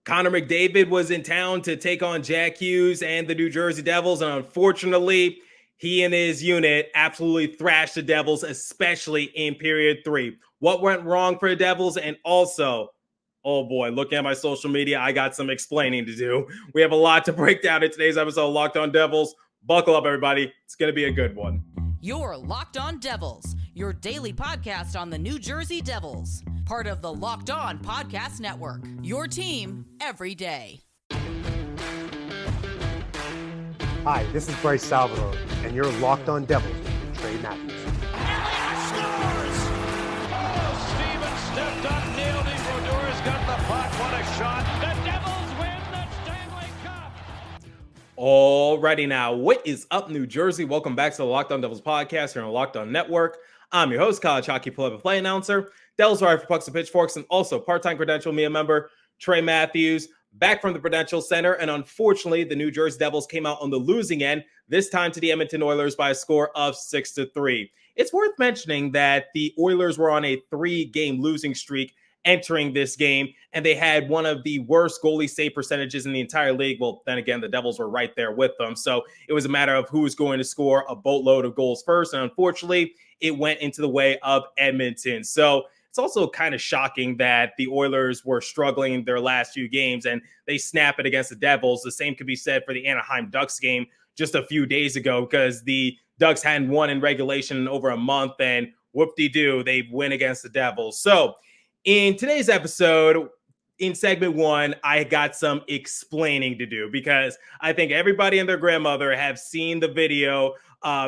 Connor McDavid was in town to take on Jack Hughes and the New Jersey Devils, and unfortunately, he and his unit absolutely thrashed the Devils, especially in period 3. What went wrong for the Devils? And also, oh boy, looking at my social media, I got some explaining to do. We have a lot to break down in today's episode of Locked On Devils. Buckle up, everybody. It's going to be a good one. You're Locked On Devils, your daily podcast on the New Jersey Devils. Part of the Locked On Podcast Network, your team every day. Hi, this is Bryce Salvador, and you're Locked On Devils with Trey Matthews. Scores! Oh, Stevens stepped up, nailed it. Brodor's got the puck. What a shot. The Devils win the Stanley Cup. Alrighty now, what is up, New Jersey? Welcome back to the Locked On Devils podcast here on the Locked On Network. I'm your host, college hockey play-by-play announcer, Devils writer for Pucks and Pitchforks, and also part-time Credential Media member, Trey Matthews, back from the Prudential Center. And unfortunately, the New Jersey Devils came out on the losing end, this time to the Edmonton Oilers by a score of 6-3. It's worth mentioning that the Oilers were on a 3-game losing streak entering this game, and they had one of the worst goalie save percentages in the entire league. Well, then again, the Devils were right there with them. So it was a matter of who was going to score a boatload of goals first. And unfortunately, it went into the way of Edmonton. So it's also kind of shocking that the Oilers were struggling their last few games and they snap it against the Devils. The same could be said for the Anaheim Ducks game just a few days ago, because the Ducks hadn't won in regulation in over a month, and whoop-de-doo, they win against the Devils. So in today's episode, in segment 1, I got some explaining to do, because I think everybody and their grandmother have seen the video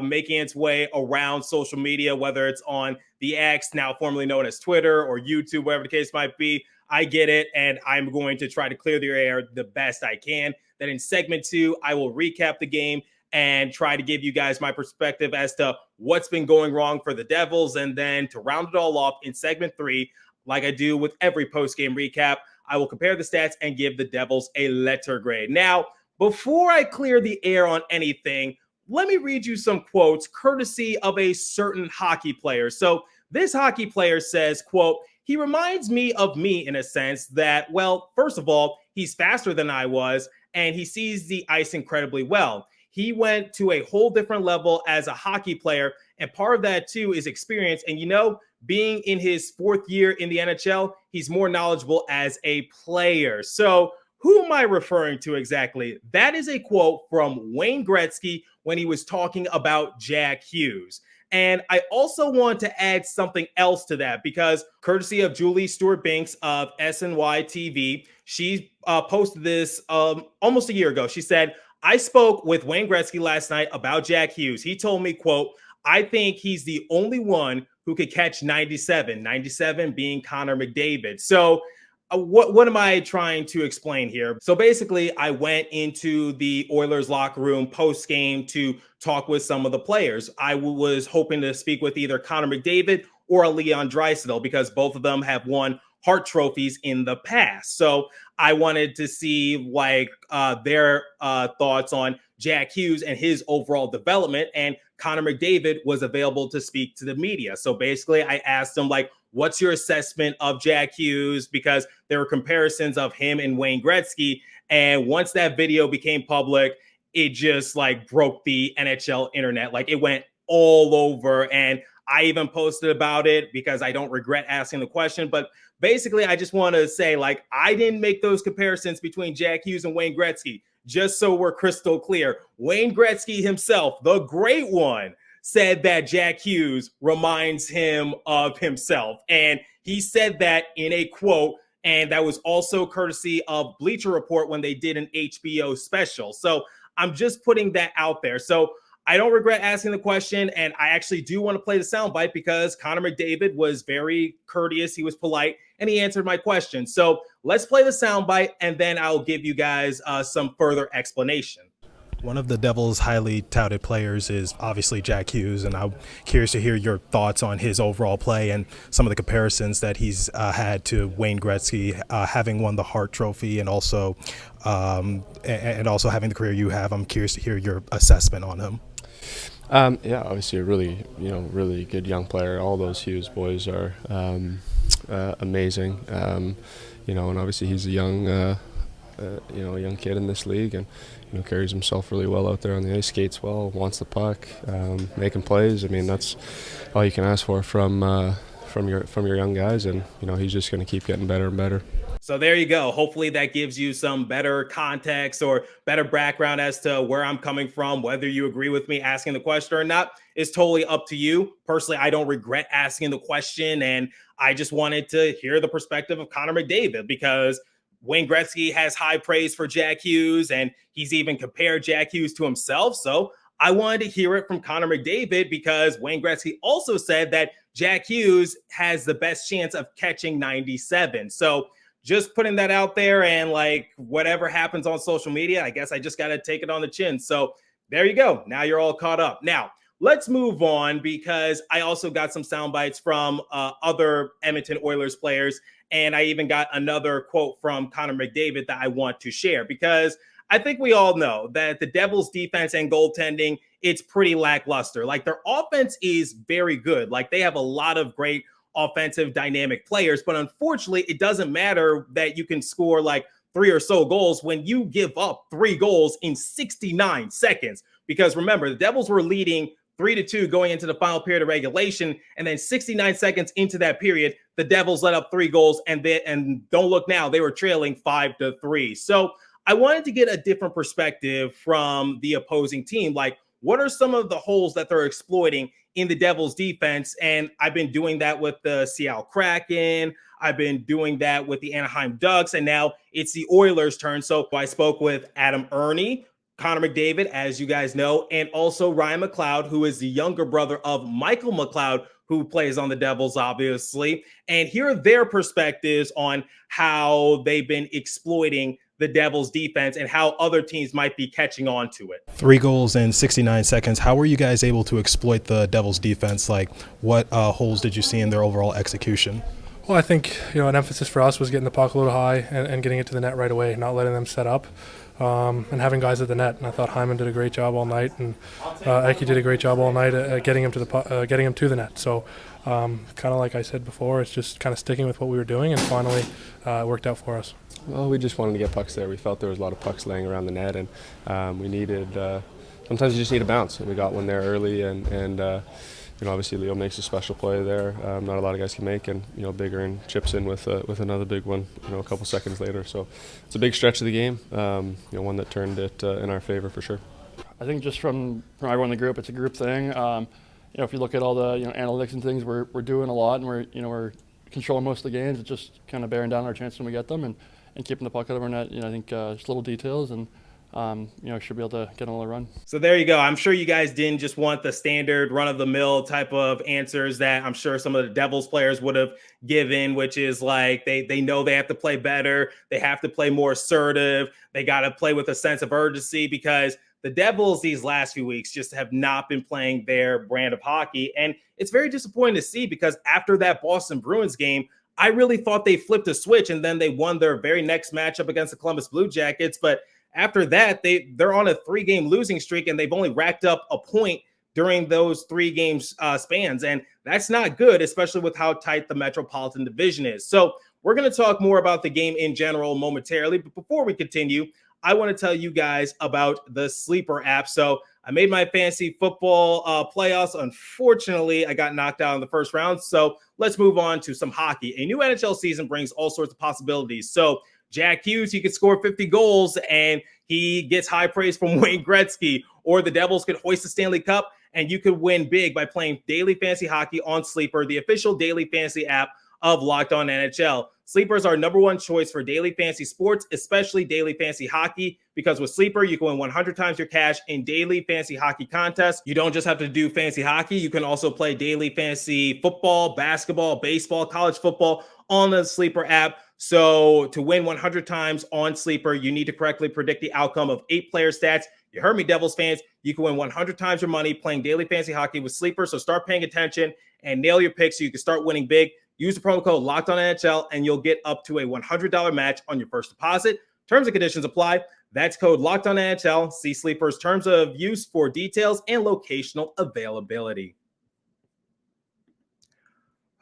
making its way around social media, whether it's on the X, now formerly known as Twitter, or YouTube, whatever the case might be. I get it, and I'm going to try to clear the air the best I can. Then in segment 2, I will recap the game and try to give you guys my perspective as to what's been going wrong for the Devils. And then to round it all off in segment 3, like I do with every post-game recap, I will compare the stats and give the Devils a letter grade. Now, before I clear the air on anything, let me read you some quotes courtesy of a certain hockey player. So this hockey player says, quote, "He reminds me of me in a sense that, well, first of all, he's faster than I was, and he sees the ice incredibly well. He went to a whole different level as a hockey player, and part of that, too, is experience. And, you know, being in his 4th year in the NHL, he's more knowledgeable as a player." So who am I referring to exactly? That is a quote from Wayne Gretzky when he was talking about Jack Hughes. And I also want to add something else to that, because courtesy of Julie Stewart-Binks of SNY TV, she posted this almost a year ago. She said, "I spoke with Wayne Gretzky last night about Jack Hughes. He told me, quote, I think he's the only one who could catch 97 being Connor McDavid." So what am I trying to explain here? So basically, I went into the Oilers locker room post-game to talk with some of the players. I was hoping to speak with either Connor McDavid or Leon Draisaitl, because both of them have won Hart trophies in the past. So I wanted to see their thoughts on Jack Hughes and his overall development. And Connor McDavid was available to speak to the media. So basically, I asked him, what's your assessment of Jack Hughes? Because there were comparisons of him and Wayne Gretzky. And once that video became public, it just broke the NHL internet. It went all over. And I even posted about it because I don't regret asking the question. But basically, I just want to say, I didn't make those comparisons between Jack Hughes and Wayne Gretzky. Just so we're crystal clear, Wayne Gretzky himself, the great one, said that Jack Hughes reminds him of himself. And he said that in a quote, and that was also courtesy of Bleacher Report when they did an HBO special. So I'm just putting that out there. So I don't regret asking the question, and I actually do want to play the soundbite because Connor McDavid was very courteous, he was polite, and he answered my question. So let's play the soundbite, and then I'll give you guys some further explanation. One of the Devils' highly touted players is obviously Jack Hughes, and I'm curious to hear your thoughts on his overall play and some of the comparisons that he's had to Wayne Gretzky, having won the Hart Trophy, and also having the career you have. I'm curious to hear your assessment on him. Yeah, obviously a really good young player. All those Hughes boys are amazing. And obviously he's a young a young kid in this league, and carries himself really well out there on the ice, skates well, wants the puck, making plays. I mean, that's all you can ask for from your young guys, and he's just going to keep getting better and better. So there you go. Hopefully that gives you some better context or better background as to where I'm coming from. Whether you agree with me asking the question or not is totally up to you. Personally, I don't regret asking the question, and I just wanted to hear the perspective of Connor McDavid, because Wayne Gretzky has high praise for Jack Hughes, and he's even compared Jack Hughes to himself. So I wanted to hear it from Connor McDavid, because Wayne Gretzky also said that Jack Hughes has the best chance of catching 97. So just putting that out there, and whatever happens on social media, I guess I just got to take it on the chin. So there you go. Now you're all caught up. Now let's move on, because I also got some sound bites from other Edmonton Oilers players. And I even got another quote from Connor McDavid that I want to share, because I think we all know that the Devils' defense and goaltending, it's pretty lackluster. Their offense is very good. They have a lot of great offensive dynamic players, but unfortunately it doesn't matter that you can score 3 or so goals when you give up 3 goals in 69 seconds. Because remember, the Devils were leading 3-2 going into the final period of regulation, and then 69 seconds into that period, the Devils let up 3 goals, and don't look now, they were trailing 5-3. So I wanted to get a different perspective from the opposing team. What are some of the holes that they're exploiting in the Devils defense? And I've been doing that with the Seattle Kraken. I've been doing that with the Anaheim Ducks. And now it's the Oilers' turn. So I spoke with Erne, Connor McDavid, as you guys know, and also Ryan McLeod, who is the younger brother of Michael McLeod, who plays on the Devils, obviously. And here are their perspectives on how they've been exploiting the Devils defense and how other teams might be catching on to it. 3 goals in 69 seconds. How were you guys able to exploit the Devils defense? What holes did you see in their overall execution? Well, I think an emphasis for us was getting the puck a little high and getting it to the net right away, not letting them set up, and having guys at the net. And I thought Hyman did a great job all night, and Eke did a great job all night at getting him to the net. So kind of like I said before, it's just kind of sticking with what we were doing, and finally it worked out for us. Well, we just wanted to get pucks there. We felt there was a lot of pucks laying around the net, and we needed. Sometimes you just need a bounce, and we got one there early. And obviously Leo makes a special play there. Not a lot of guys can make, and Big Erne chips in with another big one. A couple seconds later. So it's a big stretch of the game. One that turned it in our favor for sure. I think just from everyone in the group, it's a group thing. If you look at all the analytics and things, we're doing a lot, and we're controlling most of the games. It's just kind of bearing down our chances when we get them, and keeping the puck out of our net. I think just little details, and should be able to get another run. So there you go. I'm sure you guys didn't just want the standard run-of-the-mill type of answers that I'm sure some of the Devils players would have given, which is they know they have to play better. They have to play more assertive. They got to play with a sense of urgency, because the Devils these last few weeks just have not been playing their brand of hockey. And it's very disappointing to see, because after that Boston Bruins game, I really thought they flipped a switch, and then they won their very next matchup against the Columbus Blue Jackets. But after that, they're on a 3-game losing streak, and they've only racked up a point during those 3 games spans. And that's not good, especially with how tight the Metropolitan Division is. So we're going to talk more about the game in general momentarily. But before we continue, I want to tell you guys about the Sleeper app. So I made my fantasy football playoffs. Unfortunately, I got knocked out in the first round. So let's move on to some hockey. A new NHL season brings all sorts of possibilities. So Jack Hughes, he could score 50 goals, and he gets high praise from Wayne Gretzky. Or the Devils could hoist the Stanley Cup, and you could win big by playing daily fantasy hockey on Sleeper, the official daily fantasy app of Locked On NHL. Sleeper is our #1 choice for daily fantasy sports, especially daily fantasy hockey, because with Sleeper, you can win 100 times your cash in daily fantasy hockey contests. You don't just have to do fantasy hockey. You can also play daily fantasy football, basketball, baseball, college football on the Sleeper app. So to win 100 times on Sleeper, you need to correctly predict the outcome of 8 player stats. You heard me, Devils fans. You can win 100 times your money playing daily fantasy hockey with Sleeper. So start paying attention and nail your picks so you can start winning big. Use the promo code LOCKEDONNHL, and you'll get up to a $100 match on your first deposit. Terms and conditions apply. That's code LOCKEDONNHL. See Sleeper's terms of use for details and locational availability.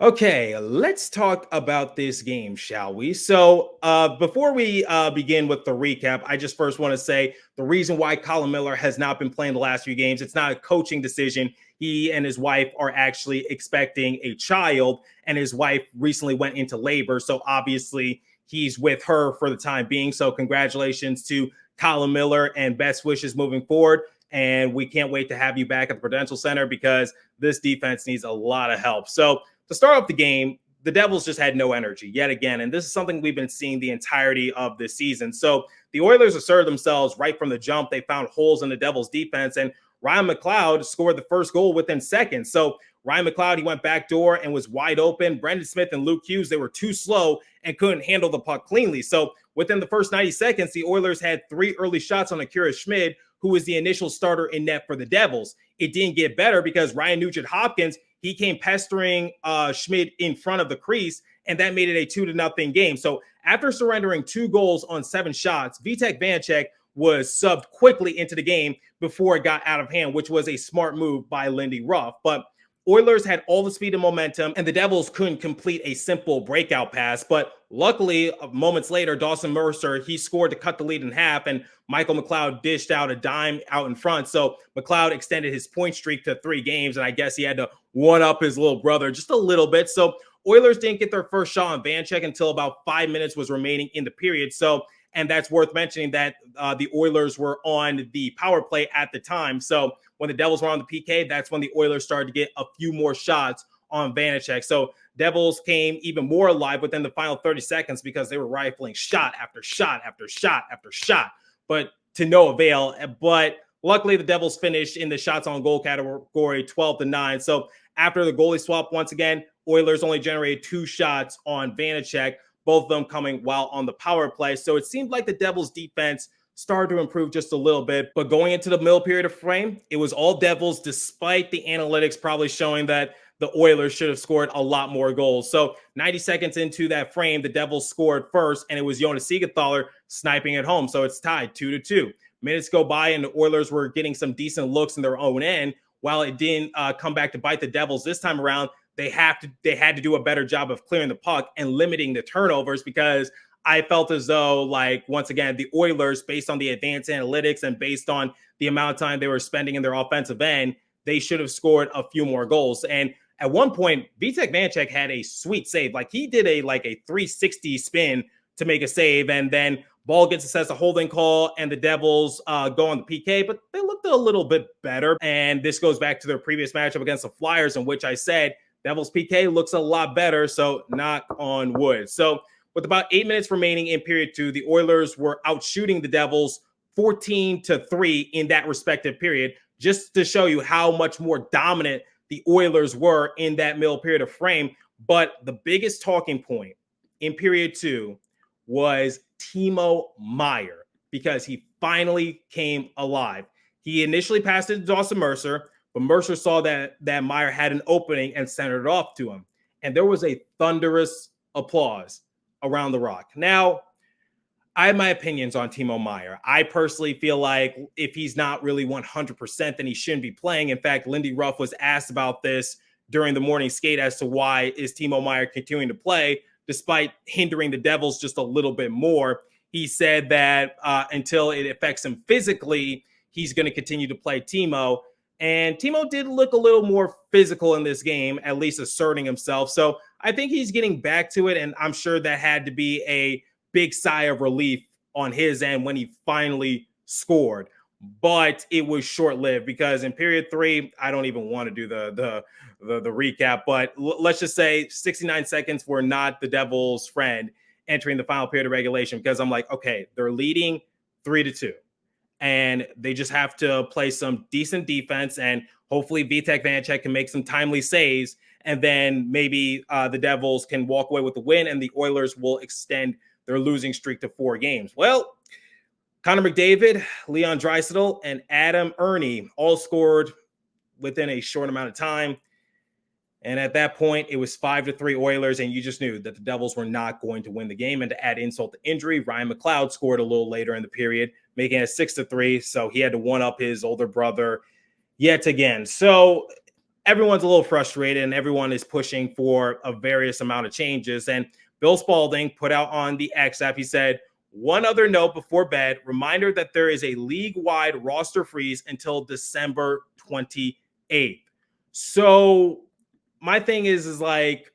Okay, let's talk about this game, shall we? So, before we begin with the recap, I just first want to say the reason why Colin Miller has not been playing the last few games, it's not a coaching decision. He and his wife are actually expecting a child, and his wife recently went into labor. So, obviously, he's with her for the time being. So, congratulations to Colin Miller and best wishes moving forward. And we can't wait to have you back at the Prudential Center because this defense needs a lot of help. So, to start off the game, the Devils just had no energy yet again. And this is something we've been seeing the entirety of this season. So the Oilers asserted themselves right from the jump. They found holes in the Devils defense, and Ryan McLeod scored the first goal within seconds. So Ryan McLeod, he went backdoor and was wide open. Brendan Smith and Luke Hughes, they were too slow and couldn't handle the puck cleanly. So within the first 90 seconds, the Oilers had 3 early shots on Akira Schmid, who was the initial starter in net for the Devils. It didn't get better because Ryan Nugent-Hopkins, he came pestering Schmid in front of the crease, and that made it a 2-0 game. So after surrendering 2 goals on 7 shots, Vitek Vanecek was subbed quickly into the game before it got out of hand, which was a smart move by Lindy Ruff. But Oilers had all the speed and momentum, and the Devils couldn't complete a simple breakout pass. But luckily, moments later, Dawson Mercer, he scored to cut the lead in half, and Michael McLeod dished out a dime out in front. So McLeod extended his point streak to 3 games, and I guess he had to one-up his little brother just a little bit. So Oilers didn't get their first shot on Vanecek until about 5 minutes was remaining in the period. So, and that's worth mentioning that the Oilers were on the power play at the time. So when the Devils were on the PK, that's when the Oilers started to get a few more shots on Vanecek. So Devils came even more alive within the final 30 seconds because they were rifling shot after shot after shot after shot, but to no avail. But luckily, the Devils finished in the shots on goal category 12-9. So after the goalie swap, once again, Oilers only generated 2 shots on Vanecek, both of them coming while on the power play. So it seemed like the Devils defense started to improve just a little bit. But going into the middle period of frame, it was all Devils, despite the analytics probably showing that the Oilers should have scored a lot more goals. So 90 seconds into that frame, the Devils scored first, and it was Jonas Siegenthaler sniping at home. So it's tied 2-2. Minutes go by, and the Oilers were getting some decent looks in their own end. While it didn't come back to bite the Devils this time around, they had to do a better job of clearing the puck and limiting the turnovers, because I felt as though, like, once again, the Oilers, based on the advanced analytics and based on the amount of time they were spending in their offensive end, they should have scored a few more goals. And at one point, Vitek Vanecek had a sweet save. Like, he did a 360 spin to make a save, and then ball gets assessed a holding call, and the Devils go on the PK, but they looked a little bit better. And this goes back to their previous matchup against the Flyers, in which I said Devils PK looks a lot better, so knock on wood. So with about 8 minutes remaining in period 2, the Oilers were out shooting the Devils 14-3 in that respective period, just to show you how much more dominant the Oilers were in that middle period of frame. But the biggest talking point in period 2 was Timo Meier, because he finally came alive. He initially passed it to Dawson Mercer, but Mercer saw that Meier had an opening and sent it off to him. And there was a thunderous applause around the Rock. Now, I have my opinions on Timo Meier. I personally feel like if he's not really 100%, then he shouldn't be playing. In fact, Lindy Ruff was asked about this during the morning skate as to why is Timo Meier continuing to play despite hindering the Devils just a little bit more. He said that until it affects him physically, he's going to continue to play Timo. And Timo did look a little more physical in this game, at least asserting himself. So I think he's getting back to it, and I'm sure that had to be a big sigh of relief on his end when he finally scored. But it was short-lived, because in period 3, I don't even want to do the recap, but let's just say 69 seconds were not the Devils' friend entering the final period of regulation, because I'm like, okay, they're leading 3-2. And they just have to play some decent defense, and hopefully Vitek Vanecek can make some timely saves, and then maybe the Devils can walk away with the win, and the Oilers will extend their losing streak to 4 games. Well, Connor McDavid, Leon Draisaitl, and Adam Erne all scored within a short amount of time. And at that point, it was 5-3 Oilers, and you just knew that the Devils were not going to win the game. And to add insult to injury, Ryan McLeod scored a little later in the period, making it 6-3. So he had to one-up his older brother yet again. So everyone's a little frustrated and everyone is pushing for a various amount of changes. And Bill Spalding put out on the X app, he said, one other note before bed, reminder that there is a league-wide roster freeze until December 28th. So my thing is like,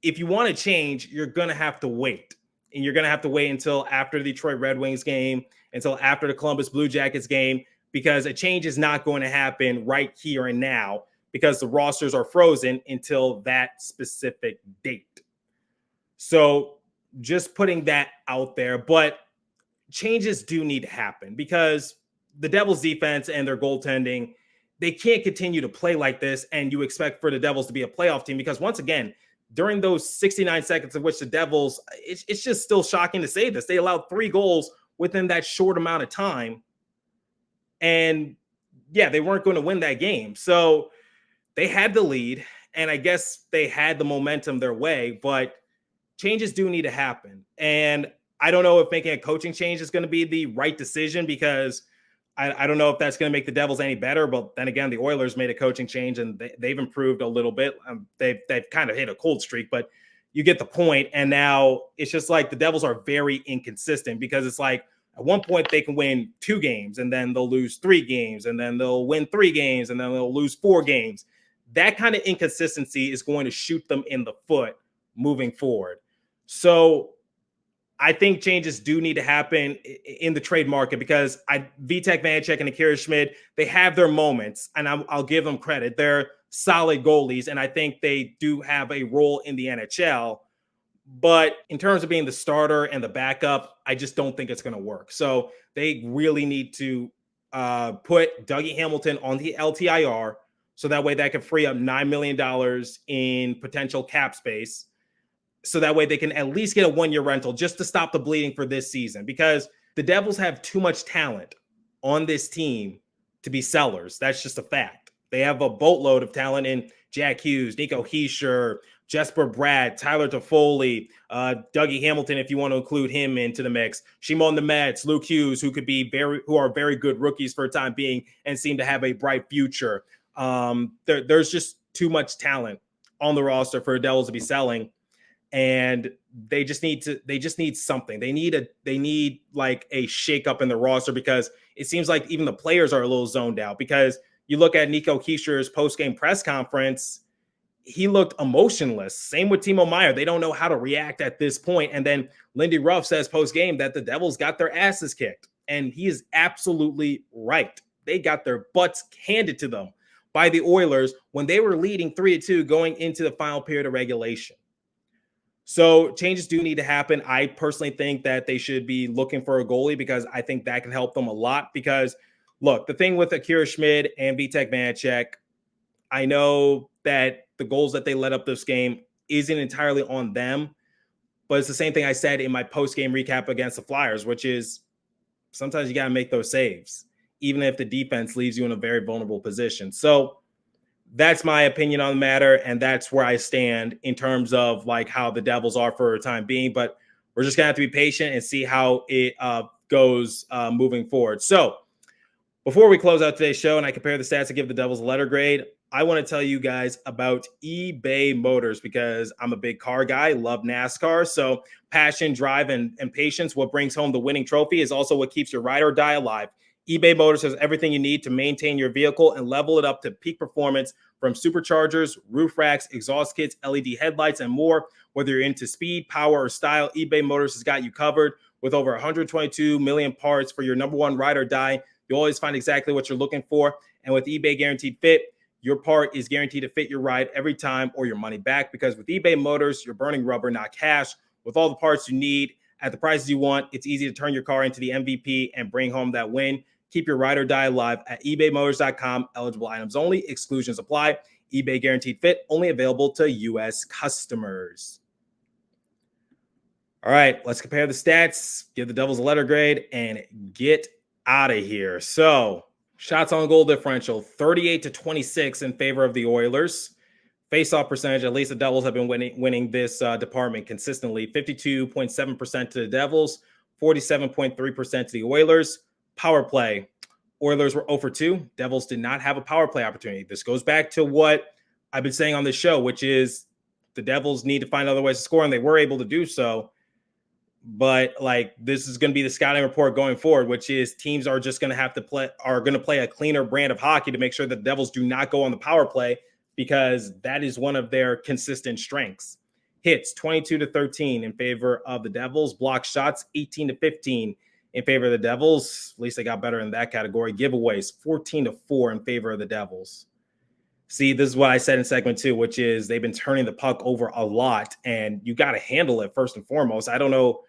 if you want to change, you're going to have to wait. And you're going to have to wait until after the Detroit Red Wings game, until after the Columbus Blue Jackets game, because a change is not going to happen right here and now because the rosters are frozen until that specific date. So just putting that out there, but changes do need to happen because the Devils defense and their goaltending, they can't continue to play like this. And you expect for the Devils to be a playoff team because once again, during those 69 seconds of which the Devils, it's just still shocking to say this. They allowed 3 goals within that short amount of time. And yeah, they weren't going to win that game. So they had the lead and I guess they had the momentum their way, but changes do need to happen. And I don't know if making a coaching change is going to be the right decision because I don't know if that's going to make the Devils any better. But then again, the Oilers made a coaching change and they've improved a little bit. They've kind of hit a cold streak, but you get the point. And now it's just like the Devils are very inconsistent because it's like at one point they can win 2 games and then they'll lose 3 games and then they'll win 3 games and then they'll lose 4 games. That kind of inconsistency is going to shoot them in the foot moving forward. So I think changes do need to happen in the trade market because Vitek Vanacek and Akira Schmid, they have their moments, and I'll give them credit. They're solid goalies, and I think they do have a role in the NHL. But in terms of being the starter and the backup, I just don't think it's going to work. So they really need to put Dougie Hamilton on the LTIR so that way that can free up $9 million in potential cap space. So that way they can at least get a 1-year rental just to stop the bleeding for this season because the Devils have too much talent on this team to be sellers. That's just a fact. They have a boatload of talent in Jack Hughes, Nico Hischier, Jesper Bratt, Tyler Toffoli, Dougie Hamilton, if you want to include him into the mix, Shimon Nemets, Luke Hughes, who are very good rookies for a time being and seem to have a bright future. There's just too much talent on the roster for the Devils to be selling. And they just need something. They need like a shakeup in the roster because it seems like even the players are a little zoned out because you look at Nico Hischier's post-game press conference, he looked emotionless. Same with Timo Meier. They don't know how to react at this point. And then Lindy Ruff says post-game that the Devils got their asses kicked. And he is absolutely right. They got their butts handed to them by the Oilers when they were leading 3-2 going into the final period of regulation. So changes do need to happen. I personally think that they should be looking for a goalie because I think that can help them a lot. Because, look, the thing with Akira Schmid and Vitek Vanacek, I know that the goals that they let up this game isn't entirely on them, but it's the same thing I said in my post-game recap against the Flyers, which is sometimes you got to make those saves, even if the defense leaves you in a very vulnerable position. So that's my opinion on the matter, and that's where I stand in terms of like how the Devils are for a time being. But we're just gonna have to be patient and see how it goes moving forward. So before we close out today's show and I compare the stats to give the Devils a letter grade, I want to tell you guys about eBay Motors because I'm a big car guy, love NASCAR. So passion, drive, and patience, what brings home the winning trophy is also what keeps your ride or die alive. eBay Motors has everything you need to maintain your vehicle and level it up to peak performance from superchargers, roof racks, exhaust kits, LED headlights, and more. Whether you're into speed, power, or style, eBay Motors has got you covered. With over 122 million parts for your number one ride or die, you always find exactly what you're looking for. And with eBay Guaranteed Fit, your part is guaranteed to fit your ride every time or your money back. Because with eBay Motors, you're burning rubber, not cash. With all the parts you need at the prices you want, it's easy to turn your car into the MVP and bring home that win. Keep your ride or die alive at ebaymotors.com. Eligible items only. Exclusions apply. eBay Guaranteed Fit only available to U.S. customers. All right, let's compare the stats, give the Devils a letter grade, and get out of here. So, shots on goal differential, 38-26 in favor of the Oilers. Face-off percentage, at least the Devils have been winning this department consistently. 52.7% to the Devils, 47.3% to the Oilers. Power play, Oilers were 0 for 2. Devils did not have a power play opportunity. This goes back to what I've been saying on this show, which is the Devils need to find other ways to score, and they were able to do so. But like, this is going to be the scouting report going forward, which is teams are just going to have to play a cleaner brand of hockey to make sure that the Devils do not go on the power play, because that is one of their consistent strengths. Hits 22-13 in favor of the Devils. Block shots 18-15 in favor of the Devils. At least they got better in that category. Giveaways 14-4 in favor of the Devils. See, this is what I said in segment 2, which is they've been turning the puck over a lot, and you got to handle it first and foremost. I don't know.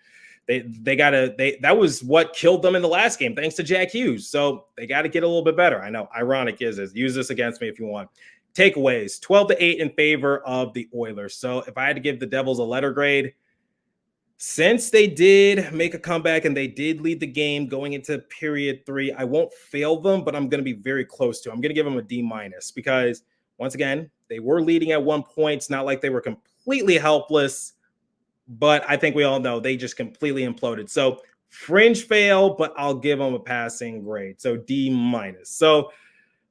That was what killed them in the last game, thanks to Jack Hughes. So they got to get a little bit better. I know, ironic is this. Use this against me if you want. Takeaways 12-8 in favor of the Oilers. So if I had to give the Devils a letter grade, since they did make a comeback and they did lead the game going into period 3, I won't fail them, but I'm going to be very close to. I'm going to give them a D- because once again, they were leading at one point. It's not like they were completely helpless, but I think we all know they just completely imploded. So fringe fail, but I'll give them a passing grade. So D-. So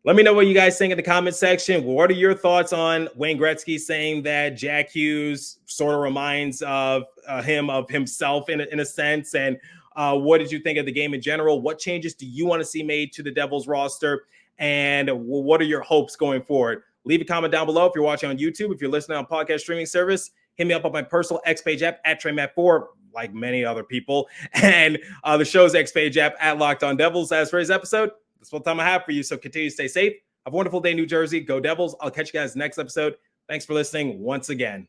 let me know what you guys think in the comment section. What are your thoughts on Wayne Gretzky saying that Jack Hughes sort of reminds of him of himself in a sense? And what did you think of the game in general? What changes do you want to see made to the Devils roster? And what are your hopes going forward? Leave a comment down below if you're watching on YouTube. If you're listening on podcast streaming service, hit me up on my personal X-Page app at TreyMatt4, like many other people, and the show's X-Page app at Locked On Devils. As for today's episode, that's what time I have for you. So continue to stay safe. Have a wonderful day, New Jersey. Go Devils. I'll catch you guys next episode. Thanks for listening once again.